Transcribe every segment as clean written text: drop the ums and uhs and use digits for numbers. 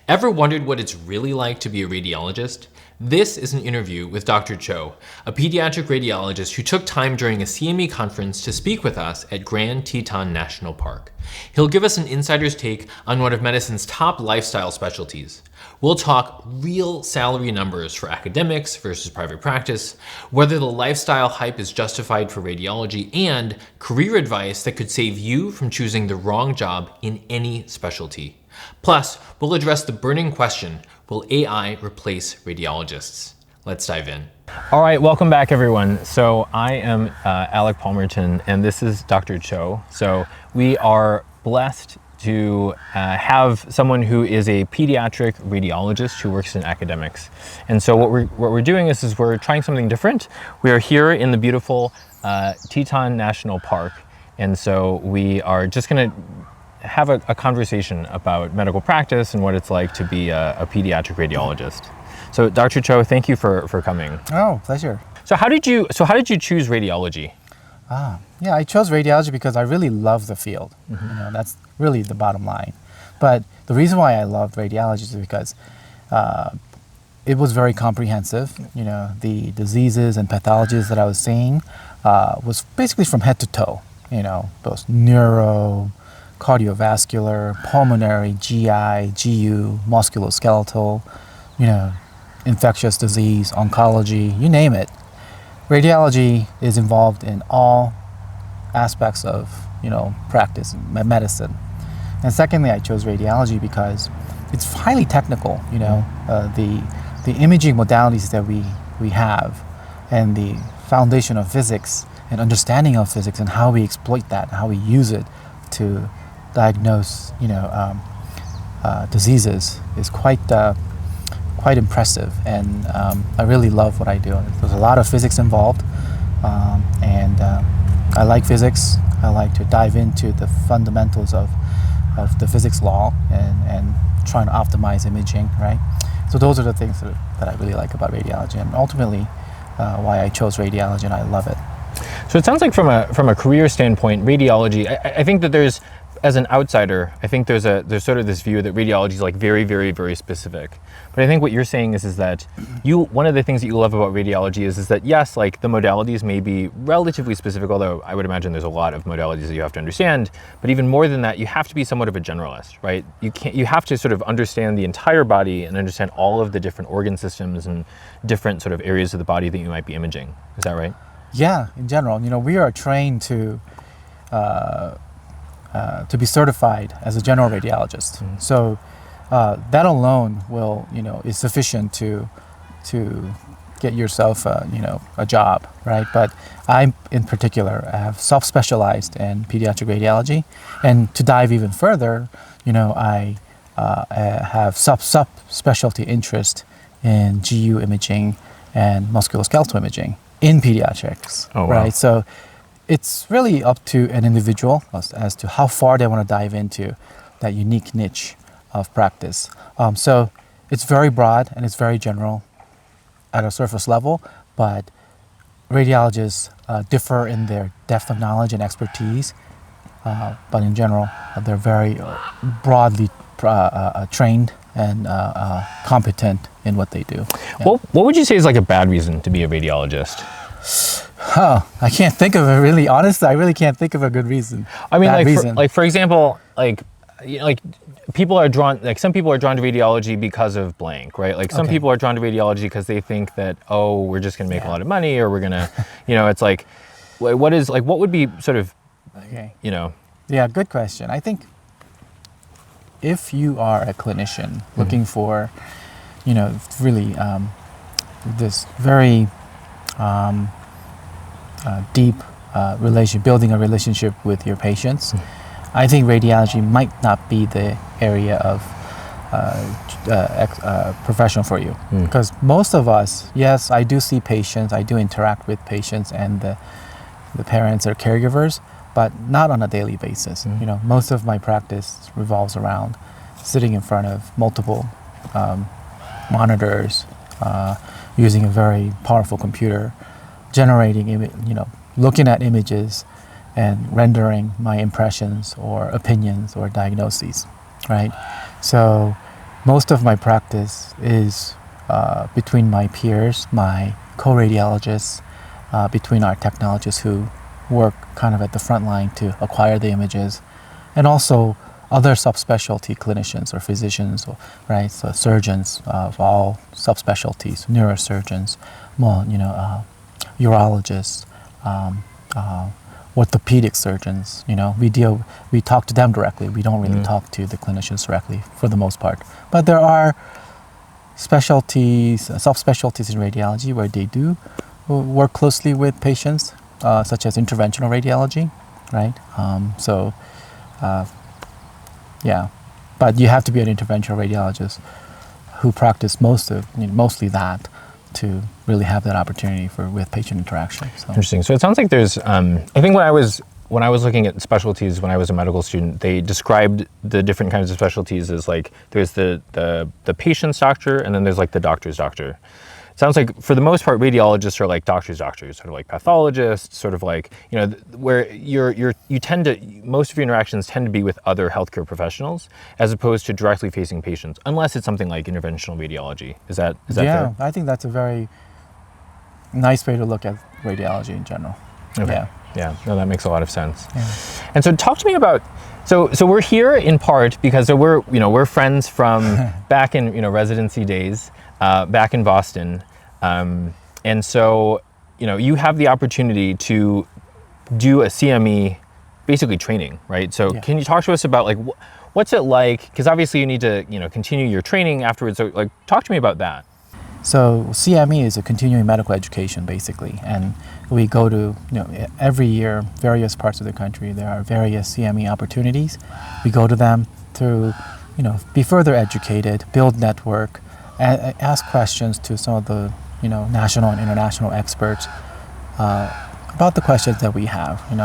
Ever wondered what it's really like to be a radiologist? This is an interview with Dr. Cho, a pediatric radiologist who took time during a CME conference to speak with us at Grand Teton National Park. He'll give us an insider's take on one of medicine's top lifestyle specialties. We'll talk real salary numbers for academics versus private practice, whether the lifestyle hype is justified for radiology, and career advice that could save you from choosing the wrong job in any specialty. Plus, we'll address the burning question, will AI replace radiologists? Let's dive in. All right, welcome back everyone. So I am Alec Palmerton and this is Dr. Cho. So we are blessed to have someone who is a pediatric radiologist who works in academics. And so what we're doing is we're trying something different. We are here in the beautiful Teton National Park. And so we are just gonna have a conversation about medical practice and what it's like to be a pediatric radiologist. So Dr. Cho, thank you for coming. Oh, pleasure. So how did you choose radiology? Yeah, I chose radiology because I really love the field. Mm-hmm. You know, that's really the bottom line. But the reason why I loved radiology is because it was very comprehensive. You know, the diseases and pathologies that I was seeing was basically from head to toe. You know, both neuro, cardiovascular, pulmonary, GI, GU, musculoskeletal, you know, infectious disease, oncology, you name it. Radiology is involved in all aspects of, you know, practice, medicine. And secondly, I chose radiology because it's highly technical, you know, the imaging modalities that we have and the foundation of physics and understanding of physics and how we exploit that, how we use it to diagnose, you know, diseases is quite impressive, and I really love what I do. There's a lot of physics involved, and I like physics. I like to dive into the fundamentals of the physics law and trying to optimize imaging, right? So those are the things that I really like about radiology, and ultimately why I chose radiology, and I love it. So it sounds like from a career standpoint, radiology, I think that there's, as an outsider, I think there's sort of this view that radiology is like very, very, very specific. But I think what you're saying is that one of the things that you love about radiology is that yes, like the modalities may be relatively specific, although I would imagine there's a lot of modalities that you have to understand. But even more than that, you have to be somewhat of a generalist, right? You have to sort of understand the entire body and understand all of the different organ systems and different sort of areas of the body that you might be imaging. Is that right? Yeah, in general, you know, we are trained to be certified as a general radiologist. Mm-hmm. So that alone is sufficient to get yourself a job, right? But I, in particular, have self-specialized in pediatric radiology, and to dive even further, you know, I have subspecialty interest in GU imaging and musculoskeletal imaging in pediatrics. Oh, wow. Right? So it's really up to an individual as to how far they want to dive into that unique niche of practice. So it's very broad and it's very general at a surface level, but radiologists differ in their depth of knowledge and expertise. But in general, they're very broadly trained and competent in what they do. Yeah. Well, what would you say is like a bad reason to be a radiologist? I can't think of a really, honestly, I really can't think of a good reason. I mean, for example, people are drawn, like some people are drawn to radiology because of blank, right? Like some people are drawn to radiology because they think that, oh, we're just gonna make a lot of money, or we're gonna, you know, it's like, what would be sort of, you know? Yeah, good question. I think if you are a clinician looking for, you know, really this very deep building a relationship with your patients, I think radiology might not be the area of professional for you. Because most of us, yes, I do see patients, I do interact with patients and the parents or caregivers, but not on a daily basis. You know, most of my practice revolves around sitting in front of multiple monitors, using a very powerful computer, generating, looking at images and rendering my impressions or opinions or diagnoses, right? So most of my practice is between my peers, my co-radiologists, between our technologists who work kind of at the front line to acquire the images, and also other subspecialty clinicians or physicians, right? So surgeons of all subspecialties, neurosurgeons, urologists, orthopedic surgeons. We talk to them directly. We don't really talk to the clinicians directly for the most part. But there are specialties, subspecialties in radiology where they do work closely with patients, such as interventional radiology, right? Yeah, but you have to be an interventional radiologist who practice mostly that to really have that opportunity with patient interaction. So. Interesting. So it sounds like there's, I think when I was looking at specialties when I was a medical student, they described the different kinds of specialties as like there's the patient's doctor, and then there's like the doctor's doctor. Sounds like for the most part, radiologists are like doctors, sort of like pathologists, sort of like, where most of your interactions tend to be with other healthcare professionals as opposed to directly facing patients, unless it's something like interventional radiology. Is that fair? Yeah, I think that's a very nice way to look at radiology in general. Okay. Yeah, no, that makes a lot of sense. Yeah. And so talk to me about, so we're here in part because we're friends from back in, residency days. Back in Boston. And so, you have the opportunity to do a CME basically training, right? So Can you talk to us about like, what's it like? Because obviously you need to, continue your training afterwards. So like, talk to me about that. So CME is a continuing medical education basically. And we go to, every year, various parts of the country, there are various CME opportunities. We go to them to, be further educated, build network, ask questions to some of the national and international experts about the questions that we have, and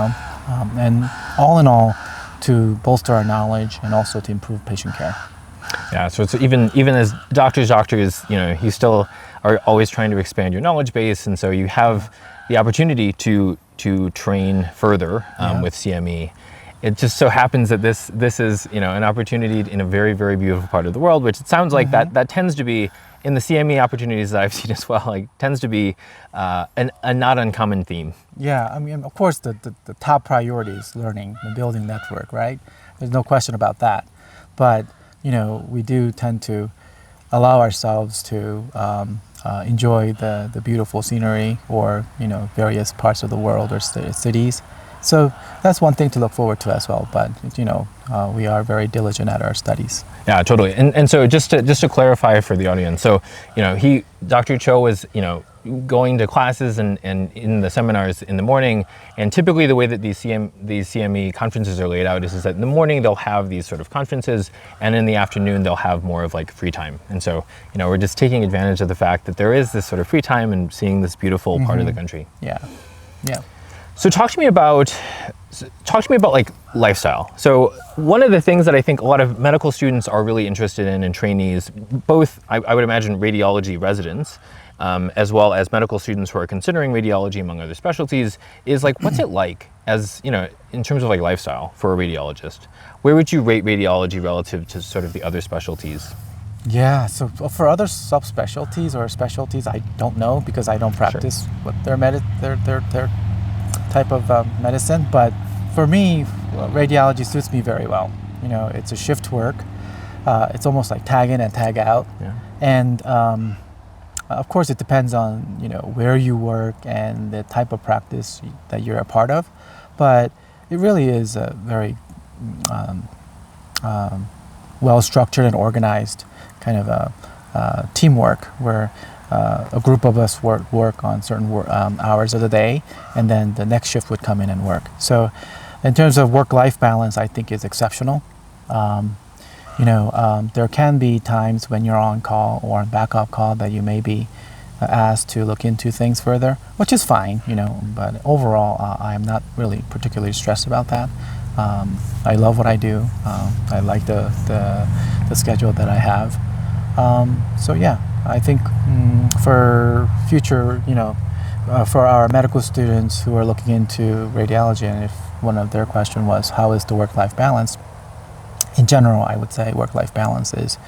all in all to bolster our knowledge and also to improve patient care. Yeah, so it's even as doctors, you still are always trying to expand your knowledge base, and so you have the opportunity to train further with CME. It just so happens that this is an opportunity in a very, very beautiful part of the world, which it sounds like that tends to be in the CME opportunities that I've seen as well. Like tends to be a not uncommon theme. Yeah, I mean, of course, the top priority is learning and building network, right? There's no question about that. But we do tend to allow ourselves to enjoy the beautiful scenery or various parts of the world or cities. So that's one thing to look forward to as well. But we are very diligent at our studies. Yeah, totally. And so just to clarify for the audience, so Dr. Cho was going to classes and in the seminars in the morning, and typically the way that these CME conferences are laid out is that in the morning they'll have these sort of conferences, and in the afternoon they'll have more of like free time. And so we're just taking advantage of the fact that there is this sort of free time and seeing this beautiful part of the country. Yeah. So talk to me about like lifestyle. So one of the things that I think a lot of medical students are really interested in and trainees, both I would imagine radiology residents, as well as medical students who are considering radiology among other specialties, is like, what's it like as, in terms of like lifestyle for a radiologist? Where would you rate radiology relative to sort of the other specialties? Yeah, so for other subspecialties or specialties, I don't know because I don't practice what their type of medicine. But for me, radiology suits me very well. It's a shift work. It's almost like tag in and tag out. Yeah. And of course, it depends on where you work and the type of practice that you're a part of. But it really is a very well-structured and organized kind of a teamwork where a group of us work on certain hours of the day, and then the next shift would come in and work. So in terms of work-life balance, I think is exceptional. There can be times when you're on call or on backup call that you may be asked to look into things further, which is fine, but overall, I'm not really particularly stressed about that. I love what I do. I like the schedule that I have. So yeah, I think for future, for our medical students who are looking into radiology, and if one of their question was, how is the work-life balance? In general, I would say work-life balance is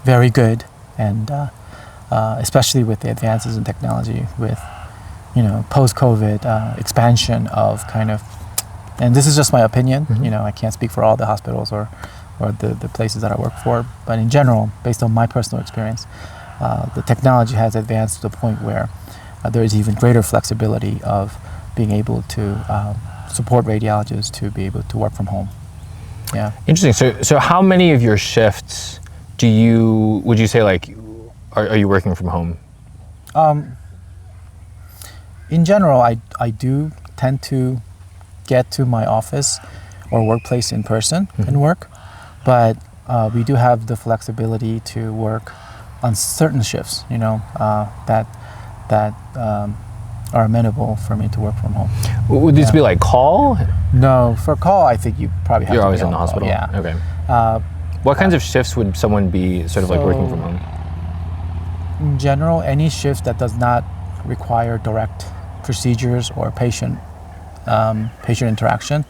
very good, and especially with the advances in technology, with post-COVID expansion of kind of, and this is just my opinion. I can't speak for all the hospitals or the places that I work for, but in general, based on my personal experience, the technology has advanced to the point where there is even greater flexibility of being able to support radiologists to be able to work from home. Yeah. Interesting. So how many of your shifts would you say are you working from home? In general, I do tend to get to my office or workplace in person and work, but we do have the flexibility to work on certain shifts, that are amenable for me to work from home. Would this be like call? No, for call, I think you probably have You're to always be in the on hospital? call. Yeah. Okay. What kinds of shifts would someone be sort of like working from home? In general, any shift that does not require direct procedures or patient interaction,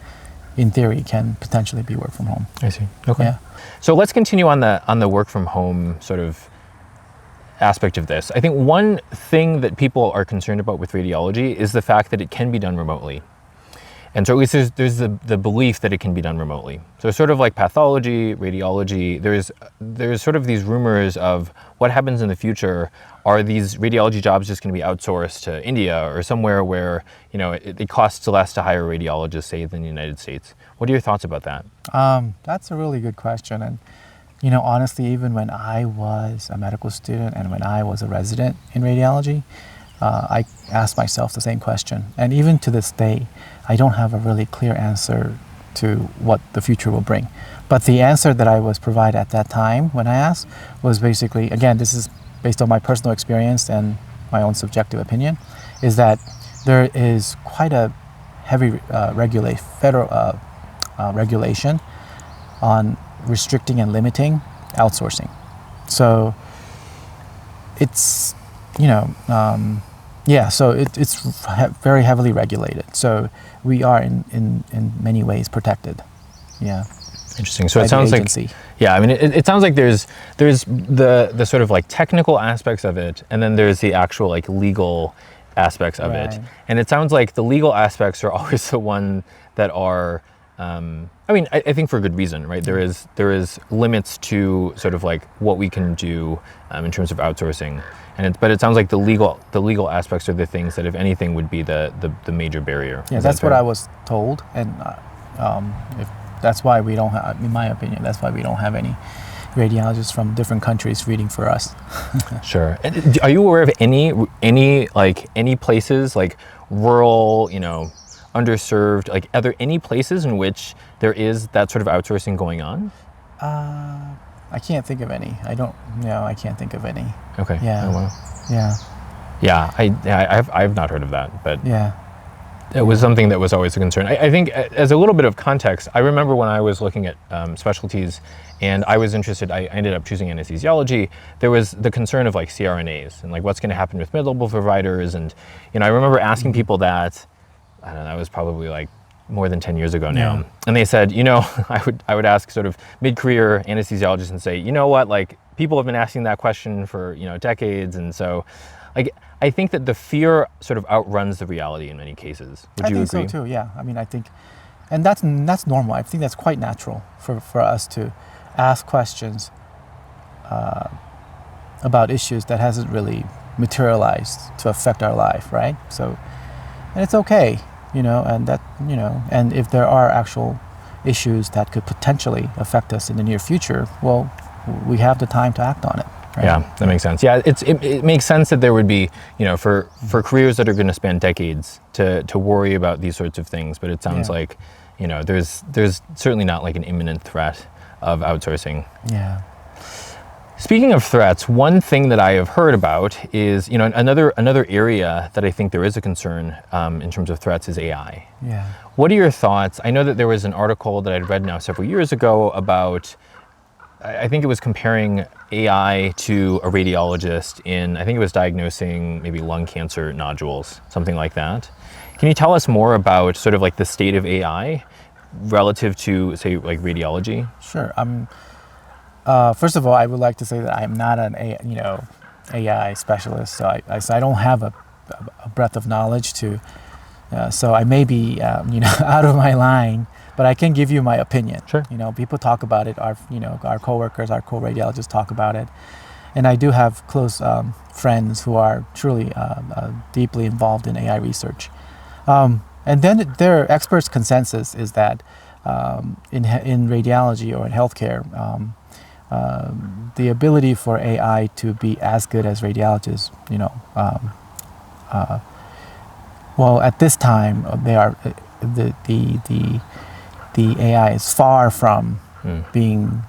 in theory, can potentially be work from home. I see. Okay. Yeah. So let's continue on the work from home sort of aspect of this. I think one thing that people are concerned about with radiology is the fact that it can be done remotely. And so at least there's the belief that it can be done remotely. So sort of like pathology, radiology, there's sort of these rumors of what happens in the future. Are these radiology jobs just going to be outsourced to India or somewhere where, it costs less to hire a radiologist, say, than the United States? What are your thoughts about that? That's a really good question. And, honestly, even when I was a medical student and when I was a resident in radiology, I asked myself the same question. And even to this day, I don't have a really clear answer to what the future will bring. But the answer that I was provided at that time when I asked was basically, again, this is based on my personal experience and my own subjective opinion, is that there is quite a heavy federal regulation on restricting and limiting outsourcing. So it's, so it's very heavily regulated. So we are in many ways protected. Yeah. Interesting. So it sounds like, I mean, it sounds like there's the sort of like technical aspects of it, and then there's the actual like legal aspects of it. And it sounds like the legal aspects are always the one that are, I think for good reason, right? There is limits to sort of like what we can do in terms of outsourcing. But it sounds like the legal aspects are the things that, if anything, would be the major barrier. Yeah, that's what I was told, and that's why we don't have, in my opinion, that's why we don't have any radiologists from different countries reading for us. Sure. And are you aware of any places like rural, underserved? Like, are there any places in which there is that sort of outsourcing going on? I can't think of any. I can't think of any. Okay. Yeah. Oh, wow. Yeah. Yeah, I've not heard of that, but yeah, it was something that was always a concern. I think, as a little bit of context, I remember when I was looking at specialties and I was interested, I ended up choosing anesthesiology. There was the concern of like CRNAs and like what's going to happen with mid-level providers. And, I remember asking people that, I don't know, that was probably like more than 10 years ago now. Yeah. And they said, I would ask sort of mid-career anesthesiologists and say, like people have been asking that question for, decades. And so like, I think that the fear sort of outruns the reality in many cases. Would you agree? I think so too, yeah. I mean, I think, and that's normal. I think that's quite natural for us to ask questions about issues that hasn't really materialized to affect our life, right? So, and it's okay. And if there are actual issues that could potentially affect us in the near future, well, we have the time to act on it. Right? Yeah, that makes sense. Yeah, it makes sense that there would be, for careers that are going to span decades to worry about these sorts of things. But it sounds like, there's certainly not like an imminent threat of outsourcing. Yeah. Speaking of threats, one thing that I have heard about is, another area that I think there is a concern in terms of threats is AI. Yeah. What are your thoughts? I know that there was an article that I'd read now several years ago about, I think it was comparing AI to a radiologist I think it was diagnosing maybe lung cancer nodules, something like that. Can you tell us more about sort of like the state of AI relative to, say, like radiology? Sure. First of all, I would like to say that I'm not an AI specialist, so I don't have a breadth of knowledge to. So I may be out of my line, but I can give you my opinion. Sure. People talk about it. Our coworkers, our co-radiologists talk about it, and I do have close friends who are truly deeply involved in AI research. And then their experts' consensus is that in radiology or in healthcare, the ability for AI to be as good as radiologists, well, at this time, they are the AI is far from being,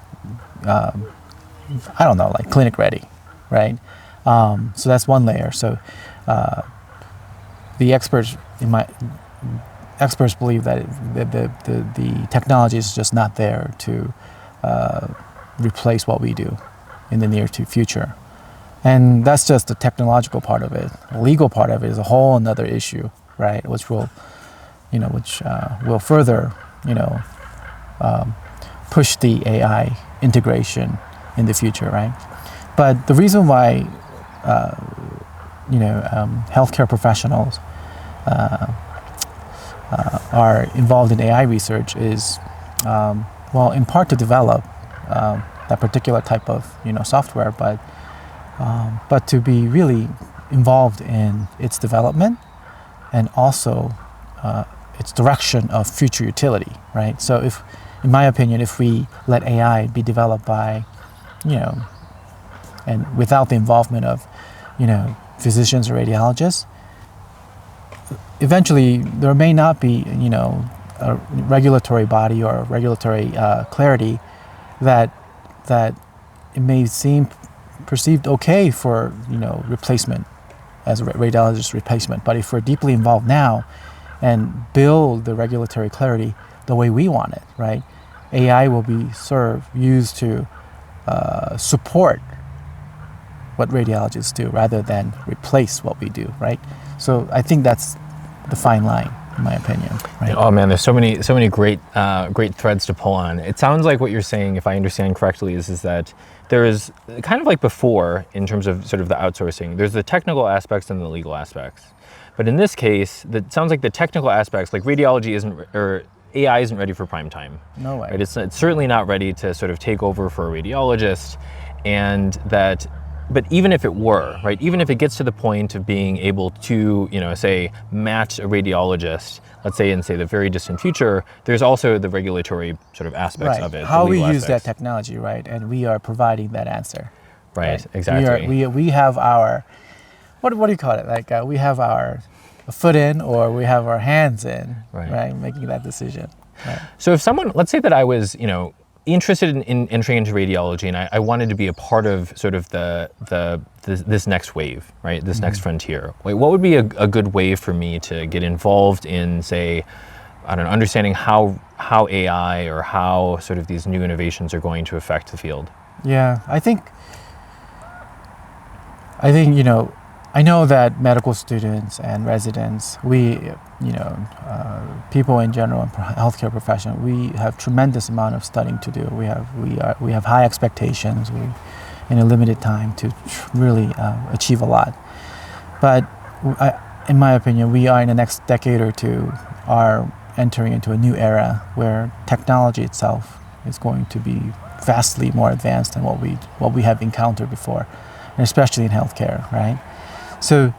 like clinic ready, right? So that's one layer. So the experts believe that the technology is just not there to replace what we do in the near future. And that's just the technological part of it. The legal part of it is a whole another issue, right? Which will further, push the AI integration in the future, right? But the reason why, healthcare professionals are involved in AI research is, in part to develop that particular type of, software, but to be really involved in its development and also its direction of future utility, right? So in my opinion, if we let AI be developed by, and without the involvement of, physicians or radiologists, eventually there may not be, a regulatory body or regulatory clarity that it may seem perceived okay for, replacement as a radiologist replacement. But if we're deeply involved now and build the regulatory clarity the way we want it, right? AI will be used to support what radiologists do rather than replace what we do, right? So I think that's the fine line, in my opinion. Right? Oh man, there's so many great threads to pull on. It sounds like what you're saying, if I understand correctly, is that there is kind of like before in terms of sort of the outsourcing. There's the technical aspects and the legal aspects, but in this case, it sounds like the technical aspects, like radiology AI isn't ready for prime time. No way. Right? It's certainly not ready to sort of take over for a radiologist, and that. But even if it were, right, even if it gets to the point of being able to, say, match a radiologist, let's say in, the very distant future, there's also the regulatory sort of aspects of it. How we use that technology, right, and we are providing that answer. Right, exactly. We have our, what do you call it? Like we have our foot in or we have our hands in, right, making that decision. Right. So if someone, let's say that I was, interested in entering into radiology, and I wanted to be a part of sort of this next wave, right? This next frontier. What would be a good way for me to get involved in, say, understanding how AI or how sort of these new innovations are going to affect the field? Yeah, I think I know that medical students and residents, people in general and healthcare profession, we have tremendous amount of studying to do. We have high expectations. In a limited time to really achieve a lot. But in my opinion, we are in the next decade or two are entering into a new era where technology itself is going to be vastly more advanced than what we have encountered before, and especially in healthcare, right? So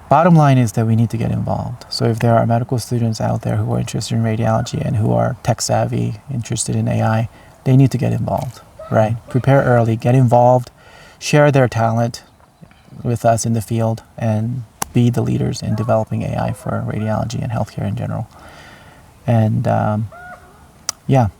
bottom line is that we need to get involved. So if there are medical students out there who are interested in radiology and who are tech savvy, interested in AI, they need to get involved, right? Prepare early, get involved, share their talent with us in the field, and be the leaders in developing AI for radiology and healthcare in general. And yeah.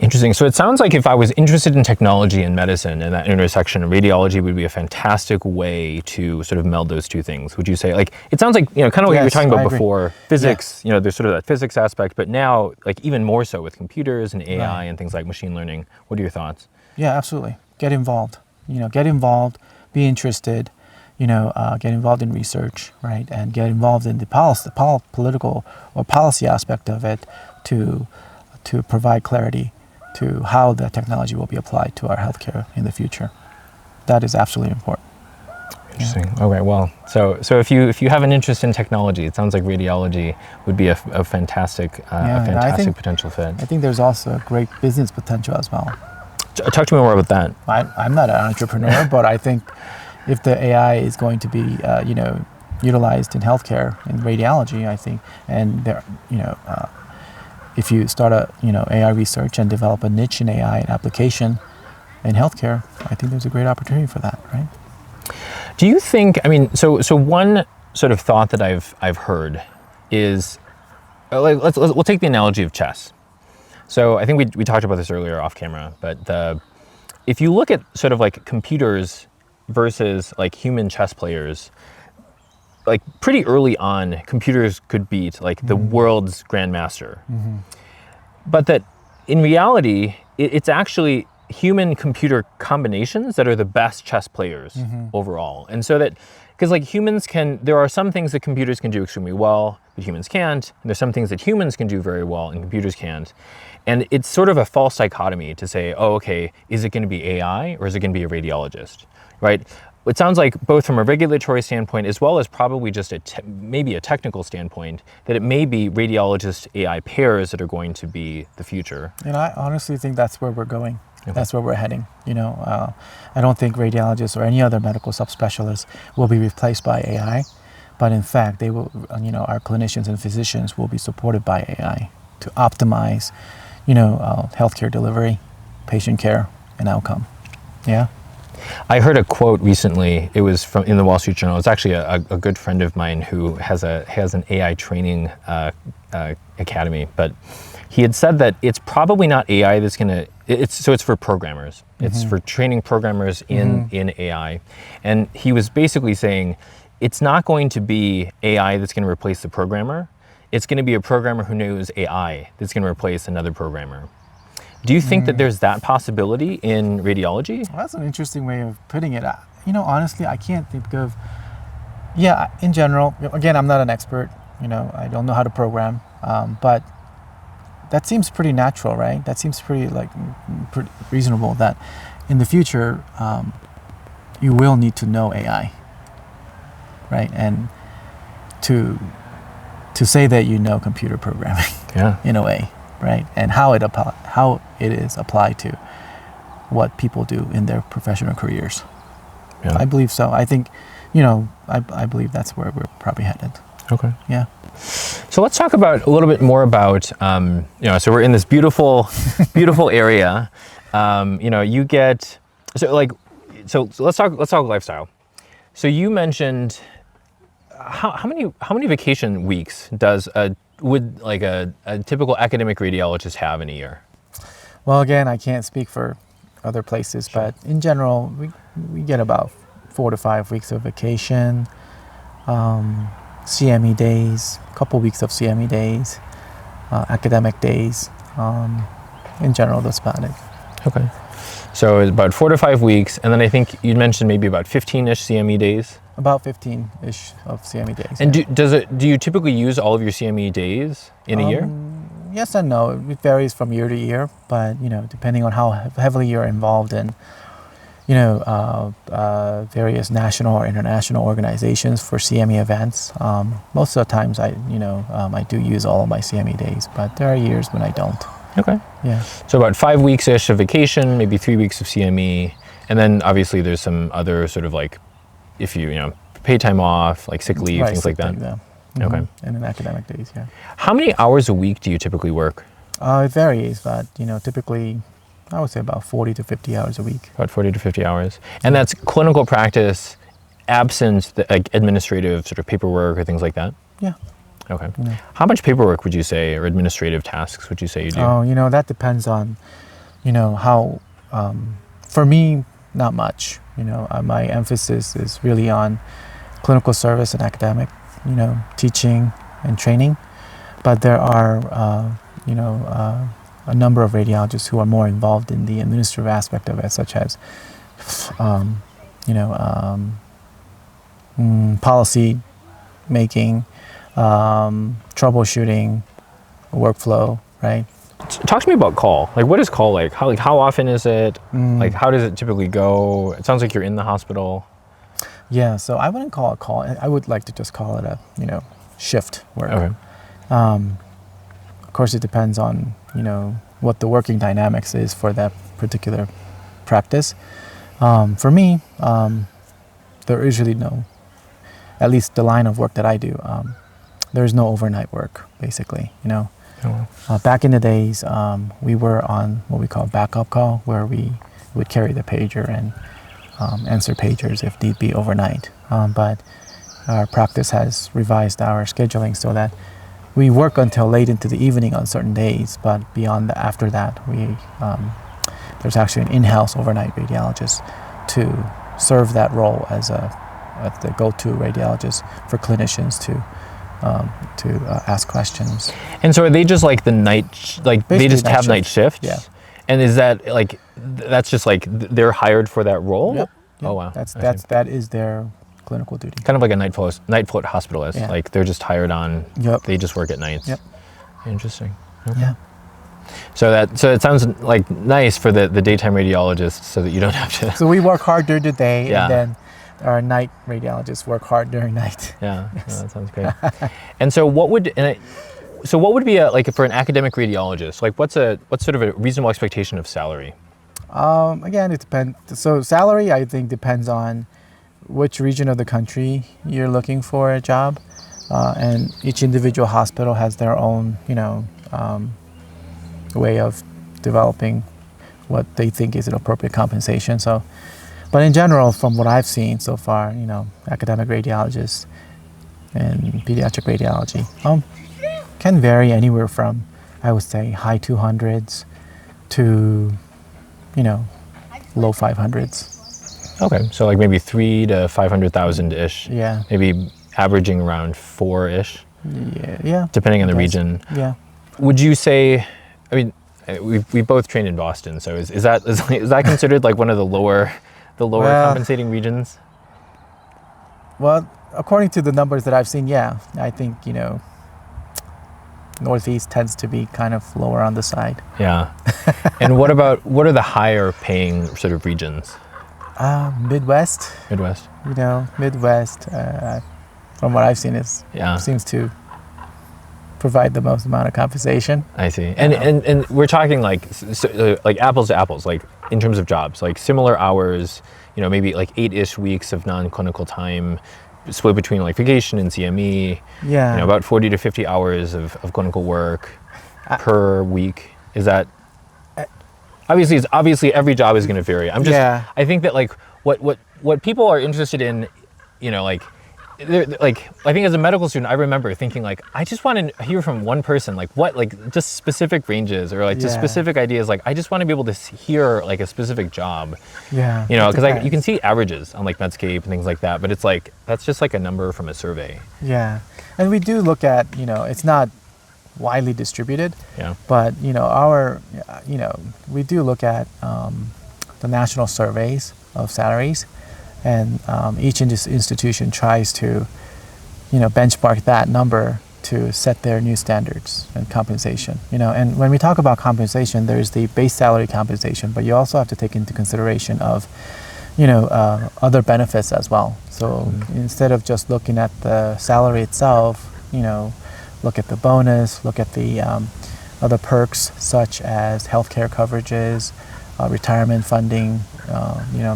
Interesting. So it sounds like if I was interested in technology and medicine and that intersection, radiology would be a fantastic way to sort of meld those two things. Would you say? Like, it sounds like, kind of what you were talking about before, physics, there's sort of that physics aspect, but now like even more so with computers and AI and things like machine learning. What are your thoughts? Yeah, absolutely. Get involved, be interested, get involved in research, right? And get involved in the political or policy aspect of it to provide clarity to how the technology will be applied to our healthcare in the future. That is absolutely important. Interesting. Okay, well, so if you have an interest in technology, it sounds like radiology would be a fantastic potential fit. I think there's also a great business potential as well. Talk to me more about that. I'm not an entrepreneur, but I think if the AI is going to be, utilized in healthcare and radiology, I think, and there, if you start AI research and develop a niche in AI application in healthcare, I think there's a great opportunity for that, right? Do you think? I mean, so one sort of thought that I've heard is, we'll take the analogy of chess. So I think we talked about this earlier off camera, but if you look at sort of like computers versus like human chess players, like pretty early on, computers could beat like the world's grandmaster. Mm-hmm. But that in reality, it's actually human computer combinations that are the best chess players overall. And so that, because like there are some things that computers can do extremely well, but humans can't. And there's some things that humans can do very well and computers can't. And it's sort of a false dichotomy to say, oh, okay, is it going to be AI or is it going to be a radiologist, right? It sounds like both from a regulatory standpoint as well as probably just maybe a technical standpoint, that it may be radiologist AI pairs that are going to be the future. And I honestly think that's where we're going. Okay. That's where we're heading. I don't think radiologists or any other medical subspecialists will be replaced by AI, but in fact, they will. Our clinicians and physicians will be supported by AI to optimize, healthcare delivery, patient care, and outcome. Yeah. I heard a quote recently. It was in the Wall Street Journal. It's actually a good friend of mine who has an AI training academy, but he had said that it's probably not AI that's going to. It's for programmers. It's for training programmers in AI, and he was basically saying it's not going to be AI that's going to replace the programmer. It's going to be a programmer who knows AI that's going to replace another programmer. Do you think that there's that possibility in radiology? Well, that's an interesting way of putting it. Honestly, I can't think of. Yeah, in general, again, I'm not an expert. I don't know how to program, but that seems pretty natural, right? That seems pretty reasonable that in the future, you will need to know AI, right? And to say that you know computer programming, in a way, right? And how it is applied to what people do in their professional careers. Yeah. I believe so. I think, I believe that's where we're probably headed. Okay. Yeah. So let's talk a little bit more about, so we're in this beautiful, beautiful area. You get, so let's talk lifestyle. So you mentioned how many vacation weeks would a typical academic radiologist have in a year? Well, again, I can't speak for other places, but in general, we get about 4 to 5 weeks of vacation, CME days, a couple weeks of CME days, academic days. In general, that's about it. Okay. So it's about 4 to 5 weeks, and then I think you mentioned maybe about 15-ish CME days? About 15-ish of CME days. And do you typically use all of your CME days in a year? Yes and no. It varies from year to year, but depending on how heavily you're involved in, various national or international organizations for CME events. Most of the times, I do use all of my CME days, but there are years when I don't. Okay. Yeah. So about 5 weeks-ish of vacation, maybe 3 weeks of CME, and then obviously there's some other sort of if you pay time off, like sick leave, things like that. Yeah. Okay. And then academic days, yeah. How many hours a week do you typically work? It varies, but typically, I would say about 40 to 50 hours a week. About 40 to 50 hours. And that's clinical practice, absent the administrative sort of paperwork or things like that? Yeah. Okay. Yeah. How much paperwork would you say, or administrative tasks would you say you do? Oh, that depends on, how, for me, not much. My emphasis is really on clinical service and academic, teaching and training. But there are, a number of radiologists who are more involved in the administrative aspect of it, such as, policy making, troubleshooting, workflow, right? Talk to me about call. Like, what is call like? How often is it? Like, how does it typically go? It sounds like you're in the hospital. Yeah, so I wouldn't call it call. I would like to just call it a, shift work. Okay. Of course, it depends on, what the working dynamics is for that particular practice. For me, there is really no, at least the line of work that I do, there is no overnight work, basically, Back in the days, we were on what we call backup call, where we would carry the pager and answer pagers if need be overnight. But our practice has revised our scheduling so that we work until late into the evening on certain days, but after that, there's actually an in-house overnight radiologist to serve that role as the go-to radiologist for clinicians to ask questions. And so are they just like the night, like Basically they just night have shift. night shifts? Yeah. And is that like, that's just like they're hired for that role? Yep. Oh wow. That is their clinical duty. Kind of like a night float hospitalist. Yeah. Like they're just hired on. Yep. They just work at nights. Yep. Interesting. Okay. Yeah. So it sounds like nice for the daytime radiologist, so that you don't have to. So we work hard during the day, Yeah. and then our night radiologists work hard during night. Yeah, no, that sounds great. And so what would be like for an academic radiologist? Like what's sort of a reasonable expectation of salary? Again, it depends. So salary, I think, depends on which region of the country you're looking for a job, and each individual hospital has their own, way of developing what they think is an appropriate compensation. So, but in general, from what I've seen so far, academic radiologists and pediatric radiology can vary anywhere from, I would say, high 200s to, low 500s. Okay, so like maybe 300,000 to 500,000 ish. Yeah. Maybe averaging around 4-ish. Yeah. Depending on the region. Yeah. Would you say? I mean, we both trained in Boston, so is that considered like one of the lower compensating regions? Well, according to the numbers that I've seen, yeah, I think Northeast tends to be kind of lower on the side. Yeah. And what are the higher paying sort of regions? Midwest. Midwest. Midwest. From what I've seen, seems to provide the most amount of compensation. I see. And we're talking like apples to apples, like in terms of jobs, like similar hours, maybe like 8-ish weeks of non-clinical time split between like vacation and CME. Yeah. About 40 to 50 hours of clinical work per week. Is that obviously every job is going to vary. I think that like what people are interested in, like I think as a medical student, I remember thinking like, I just want to hear from one person, like what, like just specific ranges or like just specific ideas. Like I just want to be able to hear like a specific job. Yeah. Because you can see averages on like Medscape and things like that, but it's like that's just like a number from a survey. Yeah, and we do look at it's not widely distributed. Yeah. But we do look at the national surveys of salaries. And each institution tries to, benchmark that number to set their new standards and compensation. And when we talk about compensation, there's the base salary compensation, but you also have to take into consideration of, other benefits as well. So instead of just looking at the salary itself, look at the bonus, look at the other perks such as healthcare coverages, retirement funding,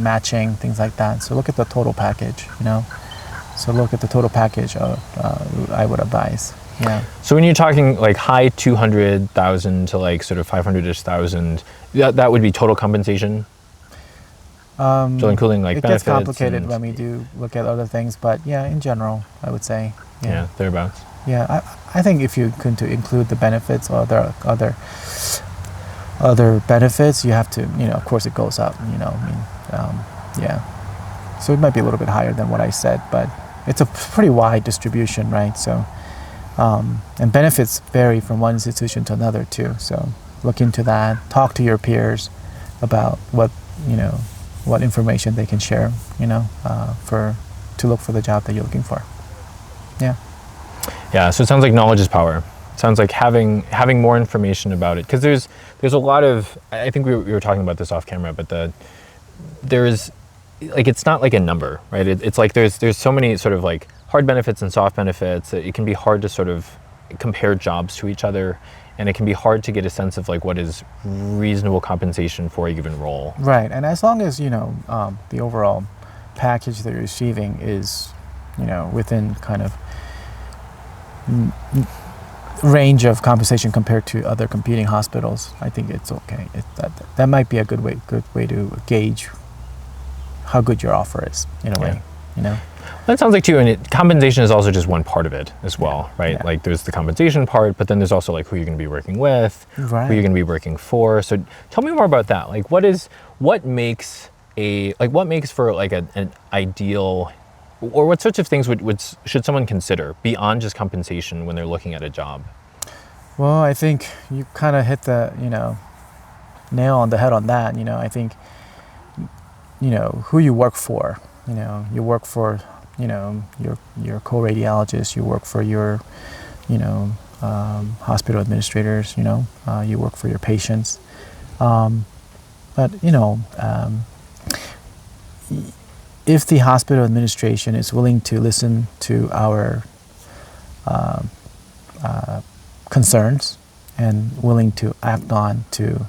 matching, things like that. So look at the total package, So look at the total package I would advise. Yeah. So when you're talking like high 200,000 to like sort of 500-ish thousand, that would be total compensation? So including like benefits? It gets complicated when we do look at other things, but yeah, in general, I would say. Yeah, thereabouts. Yeah, I think if you could include the benefits or other benefits, you have to, of course it goes up, yeah. So it might be a little bit higher than what I said, but it's a pretty wide distribution, right? So, and benefits vary from one institution to another too. So look into that, talk to your peers about what information they can share, to look for the job that you're looking for. Yeah. Yeah, so it sounds like knowledge is power. Sounds like having more information about it, because there's a lot of, I think we were talking about this off camera, but there's like, it's not like a number, right? It's like there's so many sort of like hard benefits and soft benefits that it can be hard to sort of compare jobs to each other, and it can be hard to get a sense of like what is reasonable compensation for a given role. Right, and as long as the overall package that you're receiving is within kind of range of compensation compared to other competing hospitals, I think it's okay. That might be a good way to gauge how good your offer is in a way. That sounds like too, and compensation is also just one part of it as well, right? Yeah. Like there's the compensation part, but then there's also like who you're going to be working with, right, who you're going to be working for. So tell me more about that. Like what makes for like an ideal, or what sorts of things should someone consider beyond just compensation when they're looking at a job? Well, I think you kind of hit the nail on the head on that. I think who you work for. You work for your co-radiologist. You work for your hospital administrators. You work for your patients. But if the hospital administration is willing to listen to our concerns and willing to act on to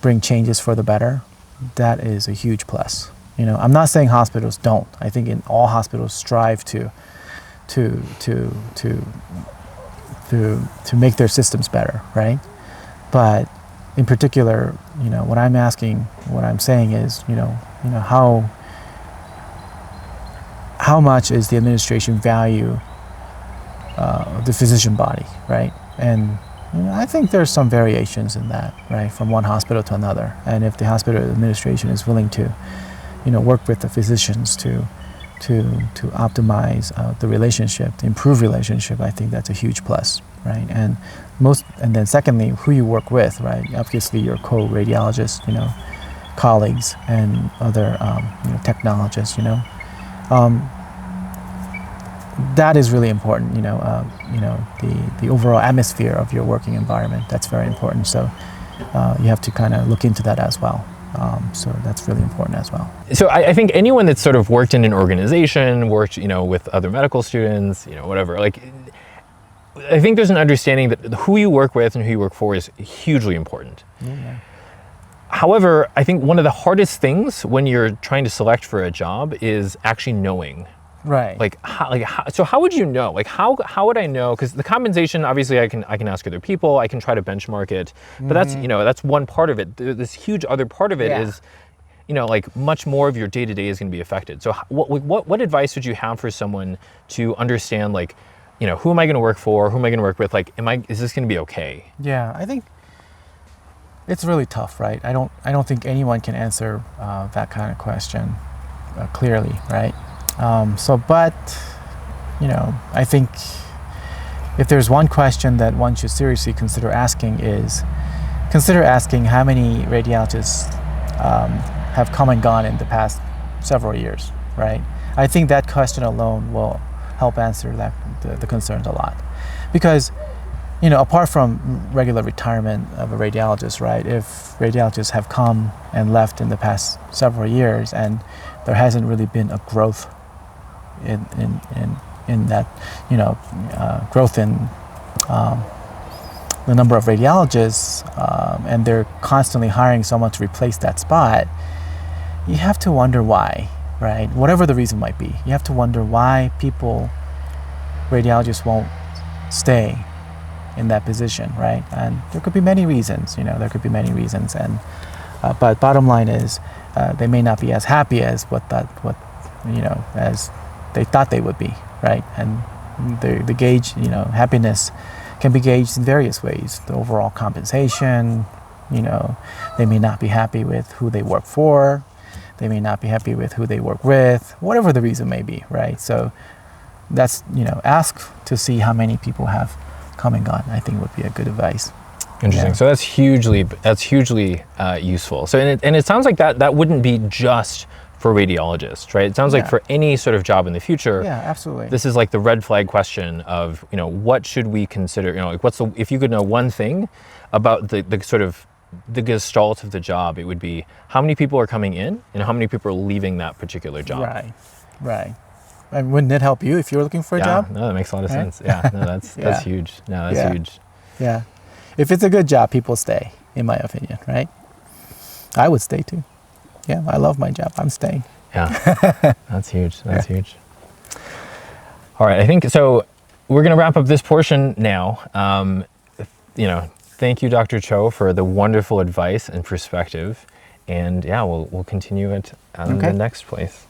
bring changes for the better, that is a huge plus. I'm not saying hospitals don't. I think in all hospitals strive to make their systems better, right? But in particular, what I'm saying is, how much is the administration value the physician body, right? And I think there's some variations in that, right, from one hospital to another. And if the hospital administration is willing to, work with the physicians to optimize the relationship, to improve relationship, I think that's a huge plus, right? And then secondly, who you work with, right? Obviously, your co-radiologists, colleagues, and other technologists, that is really important. The overall atmosphere of your working environment, that's very important. So you have to kind of look into that as well. So that's really important as well. So I think anyone that's sort of worked in an organization, worked with other medical students, whatever, like I think there's an understanding that who you work with and who you work for is hugely important. Yeah. However, I think one of the hardest things when you're trying to select for a job is actually knowing. Right. So how would you know? Like how would I know? Because the compensation, obviously, I can ask other people. I can try to benchmark it. But that's one part of it. This huge other part of it is, like much more of your day to day is going to be affected. So what advice would you have for someone to understand, like, who am I going to work for? Who am I going to work with? Like, is this going to be okay? Yeah, I think it's really tough, right? I don't think anyone can answer that kind of question clearly, right? But I think if there's one question that one should seriously consider asking how many radiologists have come and gone in the past several years, right? I think that question alone will help answer the concerns a lot. Because, apart from regular retirement of a radiologist, right? If radiologists have come and left in the past several years and there hasn't really been a growth in that, growth in the number of radiologists, and they're constantly hiring someone to replace that spot, you have to wonder why, right? Whatever the reason might be, you have to wonder why radiologists won't stay in that position, right? And there could be many reasons, and but bottom line is, they may not be as happy as as they thought they would be, right? And the gauge, happiness can be gauged in various ways. The overall compensation, they may not be happy with who they work for. They may not be happy with who they work with, whatever the reason may be, right? So that's, ask to see how many people have come and gone, I think would be a good advice. Interesting. Yeah. So that's hugely useful. So and it sounds like that wouldn't be just for radiologists, right? It sounds like Yeah. for any sort of job in the future, Yeah, absolutely. this is like the red flag question of, what should we consider, like if you could know one thing about the sort of the gestalt of the job, it would be how many people are coming in and how many people are leaving that particular job. Right. And wouldn't it help you if you're looking for a job? No, that makes a lot of Right? sense. Yeah, no, that's Yeah. huge. No, that's Yeah. huge. Yeah. If it's a good job, people stay, in my opinion, right? I would stay too. Yeah, I love my job. I'm staying. Yeah, that's huge. That's huge. All right, I think so. We're going to wrap up this portion now. Thank you, Dr. Cho, for the wonderful advice and perspective. And yeah, we'll continue it on the next place.